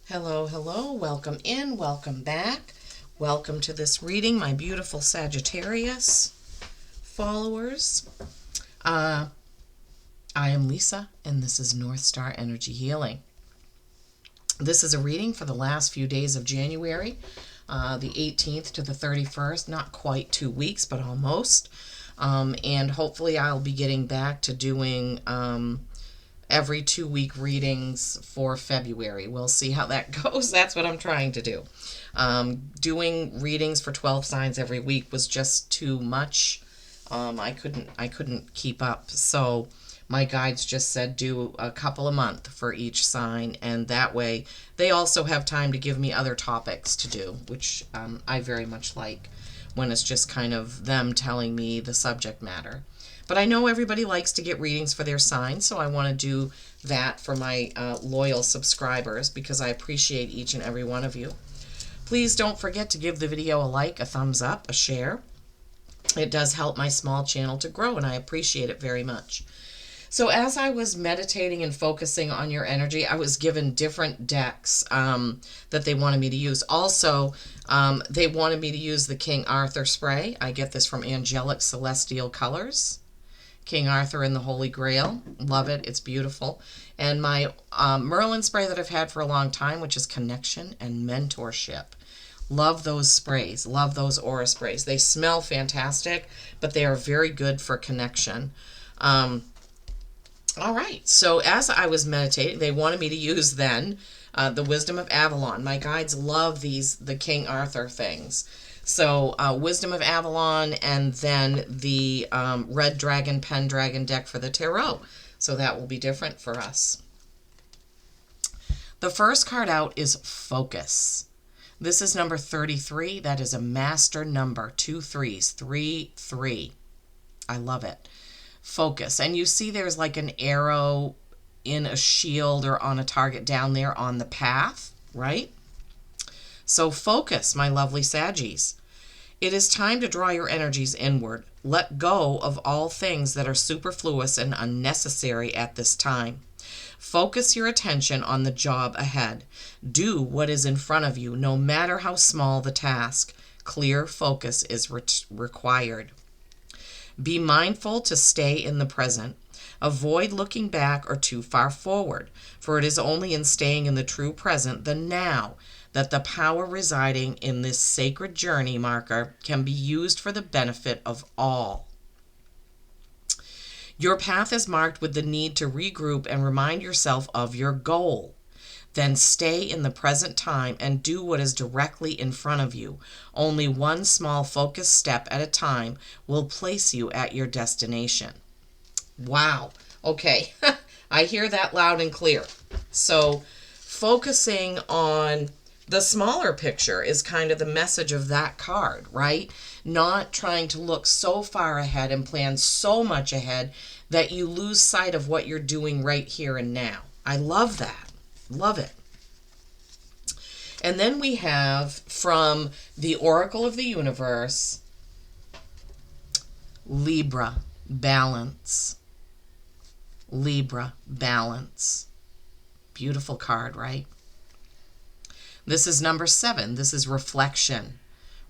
Hello, hello, welcome in, welcome back. Welcome to this reading, my beautiful Sagittarius followers. I am Lisa, and this is North Star Energy Healing. This is a reading for the last few days of January, the 18th to the 31st, not quite 2 weeks, but almost. And hopefully I'll be getting back to doing every 2 week readings for February. We'll see how that goes. That's what I'm trying to do. Doing readings for 12 signs every week was just too much. I couldn't keep up. So my guides just said do a couple a month for each sign, and that way they also have time to give me other topics to do, which I very much like when it's just kind of them telling me the subject matter. But I know everybody likes to get readings for their signs, so I want to do that for my loyal subscribers because I appreciate each and every one of you. Please don't forget to give the video a like, a thumbs up, a share. It does help my small channel to grow, and I appreciate it very much. So as I was meditating and focusing on your energy, I was given different decks that they wanted me to use. Also, they wanted me to use the King Arthur spray. I get this from Angelic Celestial Colors. King Arthur and the Holy Grail. Love it. It's beautiful. And my Merlin spray that I've had for a long time, which is Connection and Mentorship. Love those sprays. Love those aura sprays. They smell fantastic, but they are very good for connection. All right. So as I was meditating, they wanted me to use then the Wisdom of Avalon. My guides love the King Arthur things. So Wisdom of Avalon, and then the Red Dragon, Pendragon deck for the Tarot. So that will be different for us. The first card out is Focus. This is number 33. That is a master number. 2 3s. 3 3. I love it. Focus. And you see there's like an arrow in a shield or on a target down there on the path, right? So focus, my lovely Saggies. It is time to draw your energies inward. Let go of all things that are superfluous and unnecessary at this time. Focus your attention on the job ahead. Do what is in front of you, no matter how small the task. Clear focus is required. Be mindful to stay in the present. Avoid looking back or too far forward, for it is only in staying in the true present, the now, that the power residing in this sacred journey marker can be used for the benefit of all. Your path is marked with the need to regroup and remind yourself of your goal. Then stay in the present time and do what is directly in front of you. Only one small focused step at a time will place you at your destination. Wow. Okay. I hear that loud and clear. So focusing on the smaller picture is kind of the message of that card, right? Not trying to look so far ahead and plan so much ahead that you lose sight of what you're doing right here and now. I love that. Love it. And then we have from the Oracle of the Universe, Libra, Balance. Libra, Balance. Beautiful card, right? This is number 7. This is reflection.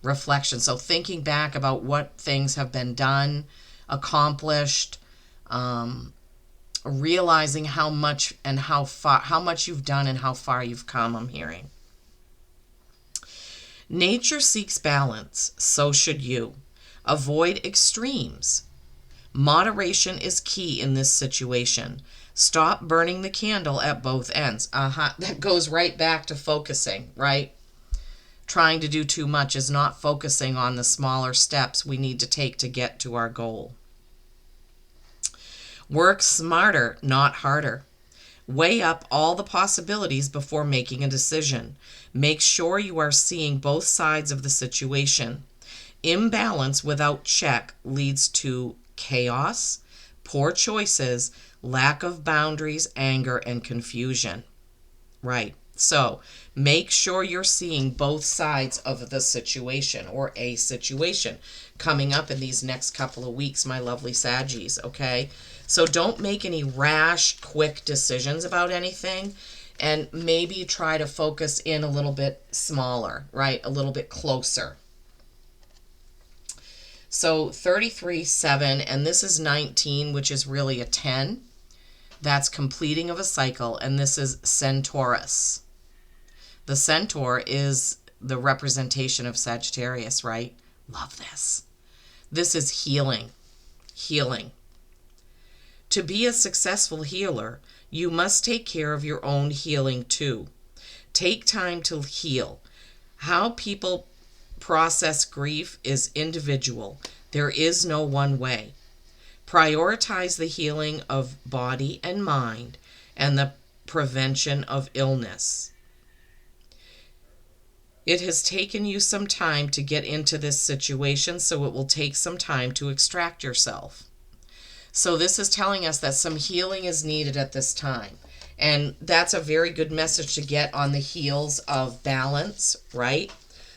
Reflection. So thinking back about what things have been done, accomplished, realizing how much and how much you've done and how far you've come, I'm hearing. Nature seeks balance, so should you. Avoid extremes. Moderation is key in this situation. Stop burning the candle at both ends. That goes right back to focusing, right? Trying to do too much is not focusing on the smaller steps we need to take to get to our goal. Work smarter, not harder. Weigh up all the possibilities before making a decision. Make sure you are seeing both sides of the situation. Imbalance without check leads to chaos, poor choices, lack of boundaries, anger, and confusion. Right. So make sure you're seeing both sides of the situation or a situation coming up in these next couple of weeks, my lovely Saggies, okay? So don't make any rash, quick decisions about anything. and maybe try to focus in a little bit smaller, right? A little bit closer. So 33, 7, and this is 19, which is really a 10. That's completing of a cycle, and this is Centaurus. The centaur is the representation of Sagittarius, right? Love this. This is healing. Healing. To be a successful healer, you must take care of your own healing too. Take time to heal. How people process grief is individual. There is no one way. Prioritize the healing of body and mind and the prevention of illness. It has taken you some time to get into this situation, so it will take some time to extract yourself. So this is telling us that some healing is needed at this time. And that's a very good message to get on the heels of balance, right?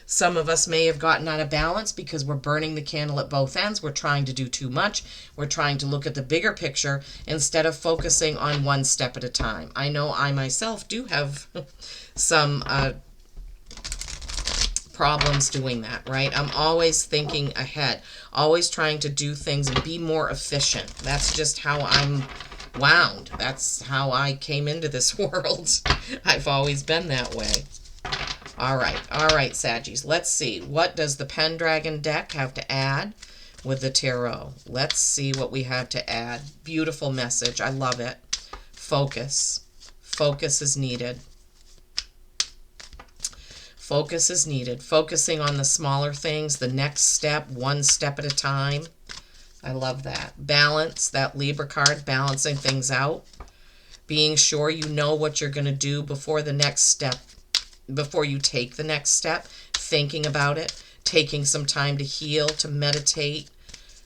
Some of us may have gotten out of balance because we're burning the candle at both ends. We're trying to do too much. We're trying to look at the bigger picture instead of focusing on one step at a time. I know I myself do have some problems doing that, right? I'm always thinking ahead, always trying to do things and be more efficient. That's just how I'm wound. That's how I came into this world. I've always been that way. All right, Saggies. Let's see. What does the Pendragon deck have to add with the tarot? Let's see what we have to add. Beautiful message. I love it. Focus. Focus is needed. Focus is needed. Focusing on the smaller things, the next step, one step at a time. I love that. Balance, that Libra card, balancing things out. Being sure you know what you're going to do before the next step, before you take the next step. Thinking about it. Taking some time to heal, to meditate,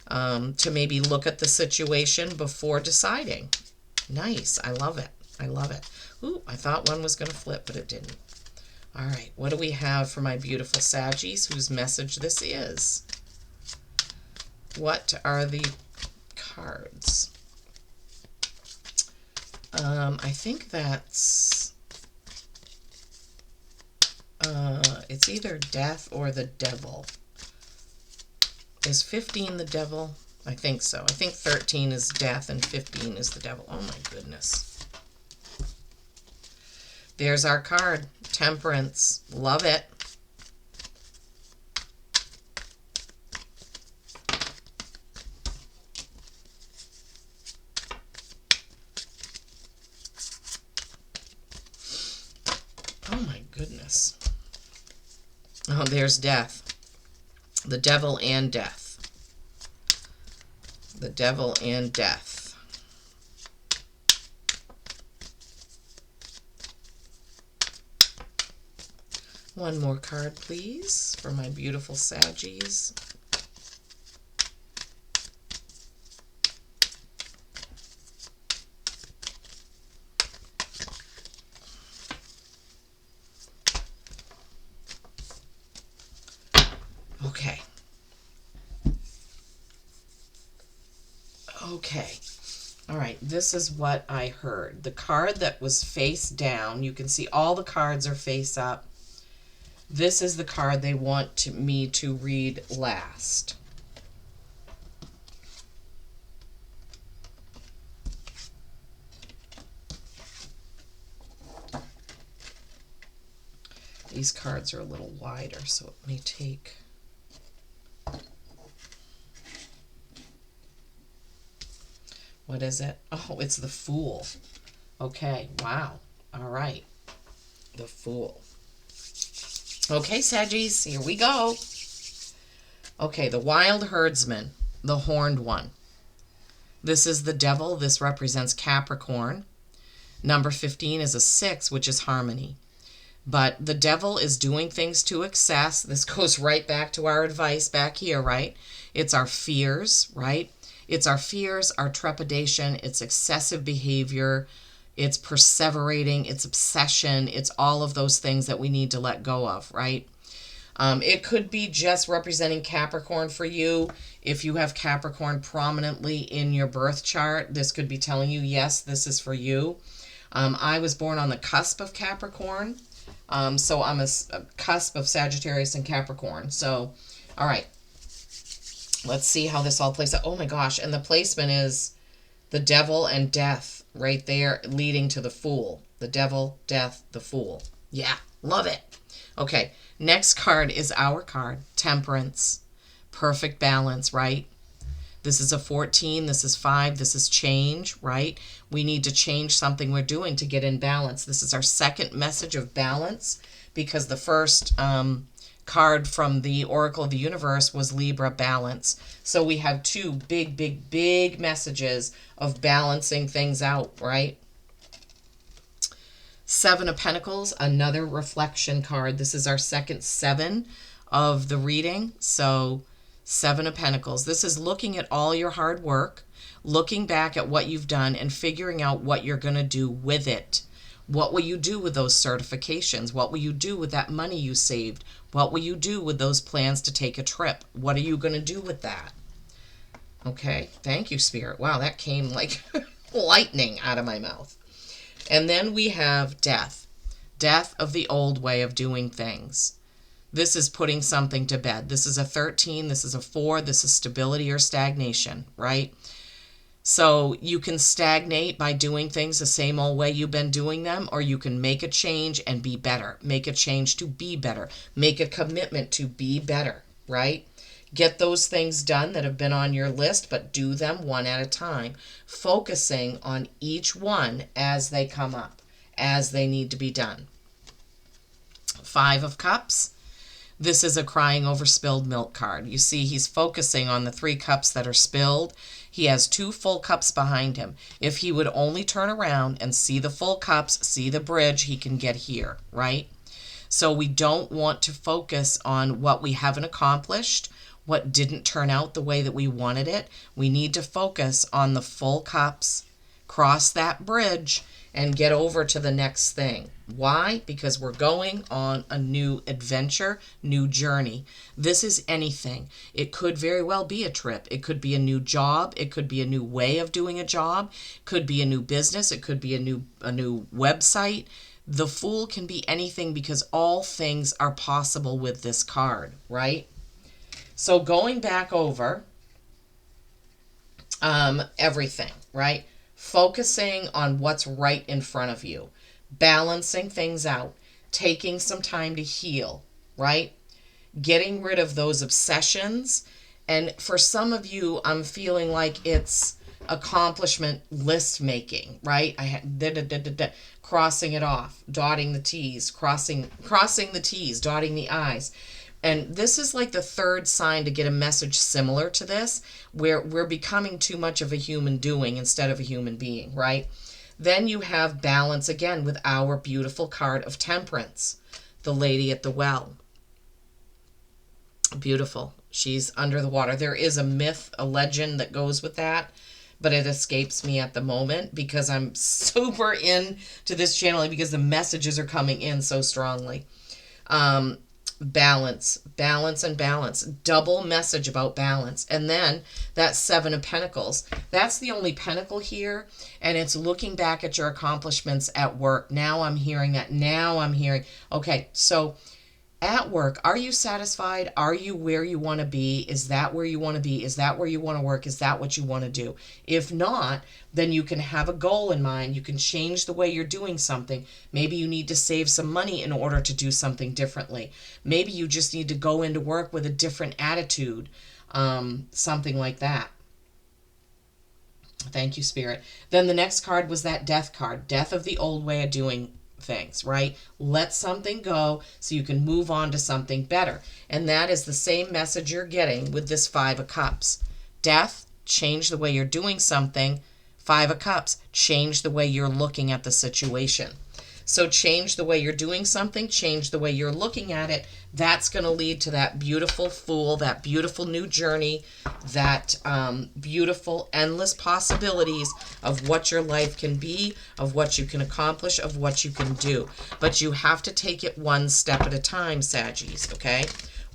to maybe look at the situation before deciding. Nice. I love it. I love it. Ooh, I thought one was going to flip, but it didn't. All right, what do we have for my beautiful Saggies whose message this is? What are the cards? I think that's, it's either death or the devil. Is 15 the devil? I think so. I think 13 is death and 15 is the devil. Oh my goodness. There's our card, Temperance. Love it. Oh my goodness. Oh, there's death. The devil and death. The devil and death. One more card, please, for my beautiful Saggies. Okay. Okay. All right, this is what I heard. The card that was face down, you can see all the cards are face up. This is the card they want me to read last. These cards are a little wider, so it may take... What is it? Oh, it's the Fool. Okay, wow. All right. The Fool. Okay, Saggies, here we go. Okay, the Wild Herdsman, the Horned One. This is the Devil. This represents Capricorn. Number 15 is a 6, which is harmony. But the Devil is doing things to excess. This goes right back to our advice back here, right? It's our fears, right? It's our fears, our trepidation, it's excessive behavior, it's perseverating, it's obsession, it's all of those things that we need to let go of, right? It could be just representing Capricorn for you. If you have Capricorn prominently in your birth chart, this could be telling you, yes, this is for you. I was born on the cusp of Capricorn. So I'm a cusp of Sagittarius and Capricorn. So, all right. Let's see how this all plays out. Oh my gosh. And the placement is the devil and death right there, leading to the fool. The devil, death, the fool. Yeah, love it. Okay, next card is our card, Temperance. Perfect balance, right? This is a 14, this is 5, this is change, right? We need to change something we're doing to get in balance. This is our second message of balance, because the first card from the Oracle of the Universe was Libra, balance. So we have two big messages of balancing things out, right? Seven of Pentacles, another reflection card. This is our second 7 of the reading. So 7 of Pentacles. This is looking at all your hard work, looking back at what you've done and figuring out what you're going to do with it. What will you do with those certifications? What will you do with that money you saved? What will you do with those plans to take a trip? What are you going to do with that? Okay, thank you, Spirit. Wow, that came like lightning out of my mouth. And then we have death. Death of the old way of doing things. This is putting something to bed. This is a 13, this is a 4, this is stability or stagnation, right? So you can stagnate by doing things the same old way you've been doing them, or you can make a change and be better. Make a change to be better. Make a commitment to be better, right? Get those things done that have been on your list, but do them one at a time, focusing on each one as they come up, as they need to be done. 5 of Cups. This is a crying over spilled milk card. You see, he's focusing on the 3 cups that are spilled. He has 2 full cups behind him. If he would only turn around and see the full cups, see the bridge, he can get here, right? So we don't want to focus on what we haven't accomplished, what didn't turn out the way that we wanted it. We need to focus on the full cups, cross that bridge, and get over to the next thing. Why? Because we're going on a new adventure, new journey. This is anything. It could very well be a trip. It could be a new job. It could be a new way of doing a job. It could be a new business. It could be a new website. The Fool can be anything, because all things are possible with this card, right? So going back over everything, right? Focusing on what's right in front of you, balancing things out, taking some time to heal, right? Getting rid of those obsessions. And for some of you, I'm feeling like it's accomplishment list making, right? Crossing it off, dotting the T's, crossing the T's, dotting the I's. And this is like the third sign to get a message similar to this, where we're becoming too much of a human doing instead of a human being, right? Then you have balance again with our beautiful card of Temperance, the lady at the well. Beautiful. She's under the water. There is a myth, a legend that goes with that, but it escapes me at the moment because I'm super into this channel, because the messages are coming in so strongly. Balance, and balance. Double message about balance. And then that 7 of Pentacles. That's the only pentacle here, and it's looking back at your accomplishments at work. Now I'm hearing that. Now I'm hearing, okay, so at work, are you satisfied? Are you where you want to be? Is that where you want to be? Is that where you want to work? Is that what you want to do? If not, then you can have a goal in mind. You can change the way you're doing something. Maybe you need to save some money in order to do something differently. Maybe you just need to go into work with a different attitude, something like that. Thank you, Spirit. Then the next card was that Death card, death of the old way of doing things, right? Let something go so you can move on to something better. And that is the same message you're getting with this 5 of Cups. Death, change the way you're doing something. 5 of Cups, change the way you're looking at the situation. So change the way you're doing something, change the way you're looking at it. That's going to lead to that beautiful Fool, that beautiful new journey, that beautiful endless possibilities of what your life can be, of what you can accomplish, of what you can do. But you have to take it one step at a time, Saggies, okay?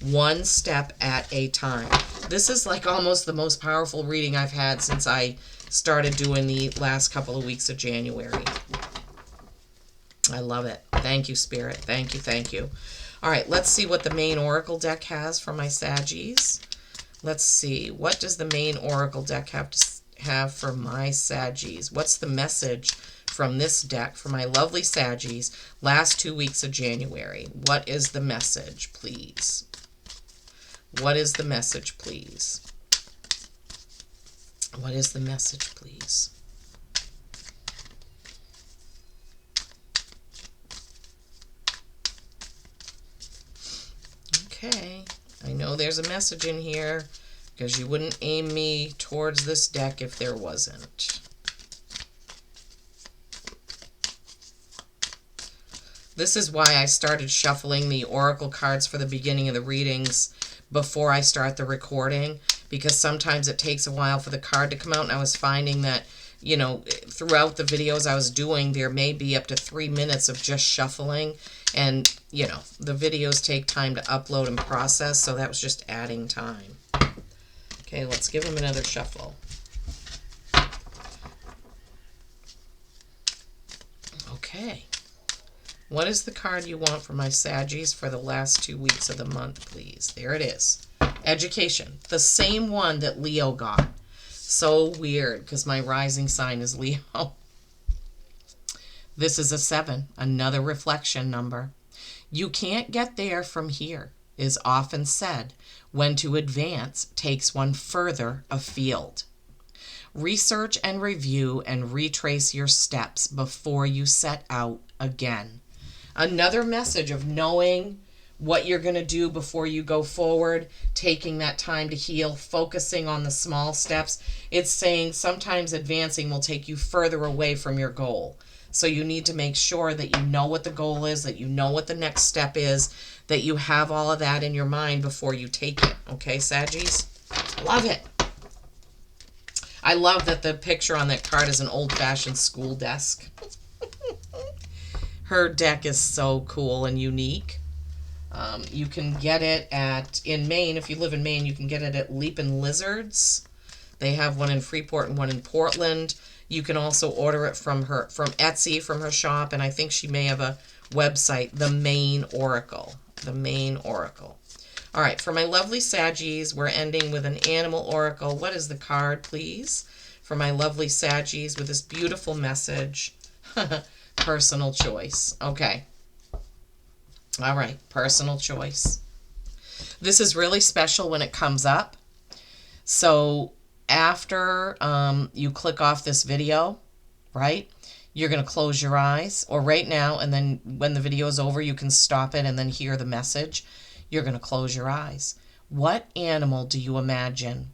One step at a time. This is like almost the most powerful reading I've had since I started doing the last couple of weeks of January. I love it. Thank you, Spirit. Thank you, thank you. All right, let's see what the main Oracle deck has for my Saggies. Let's see. What does the main Oracle deck have for my Saggies? What's the message from this deck for my lovely Saggies last 2 weeks of January? What is the message, please? What is the message, please? What is the message, please? Okay, I know there's a message in here because you wouldn't aim me towards this deck if there wasn't. This is why I started shuffling the Oracle cards for the beginning of the readings before I start the recording, because sometimes it takes a while for the card to come out, and I was finding that, you know, throughout the videos I was doing, there may be up to 3 minutes of just shuffling, and, you know, the videos take time to upload and process, so that was just adding time. Okay, let's give them another shuffle. Okay. What is the card you want for my Saggies for the last 2 weeks of the month, please? There it is. Education. The same one that Leo got. So weird, because my rising sign is Leo. This is a 7, another reflection number. You can't get there from here, is often said when to advance takes one further afield. Research and review and retrace your steps before you set out again. Another message of knowing what you're going to do before you go forward, taking that time to heal, focusing on the small steps. It's saying sometimes advancing will take you further away from your goal. So you need to make sure that you know what the goal is, that you know what the next step is, that you have all of that in your mind before you take it. Okay, Saggies? Love it. I love that the picture on that card is an old-fashioned school desk. Her deck is so cool and unique. You can get it in Maine. If you live in Maine, you can get it at Leapin' Lizards. They have one in Freeport and one in Portland. You can also order it from Etsy, from her shop, and I think she may have a website, The Maine Oracle. The Maine Oracle. All right, for my lovely Saggies, we're ending with an animal oracle. What is the card, please, for my lovely Saggies with this beautiful message? Personal choice. Okay. All right, personal choice. This is really special when it comes up. So after you click off this video, right, you're going to close your eyes, or right now, and then when the video is over, you can stop it and then hear the message. You're going to close your eyes. What animal do you imagine?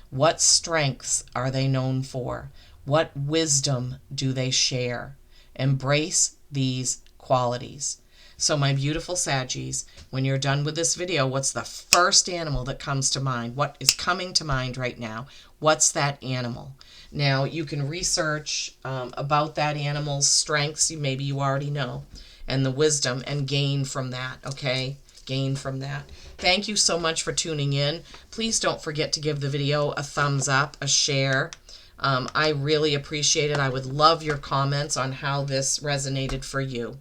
What strengths are they known for? What wisdom do they share? Embrace these qualities. So my beautiful Saggies, when you're done with this video, what's the first animal that comes to mind? What is coming to mind right now? What's that animal? Now, you can research about that animal's strengths, maybe you already know, and the wisdom, and gain from that, okay? Gain from that. Thank you so much for tuning in. Please don't forget to give the video a thumbs up, a share. I really appreciate it. I would love your comments on how this resonated for you.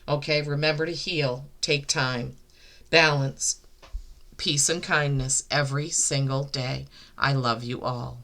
Okay, remember to heal, take time, balance, peace and kindness every single day. I love you all.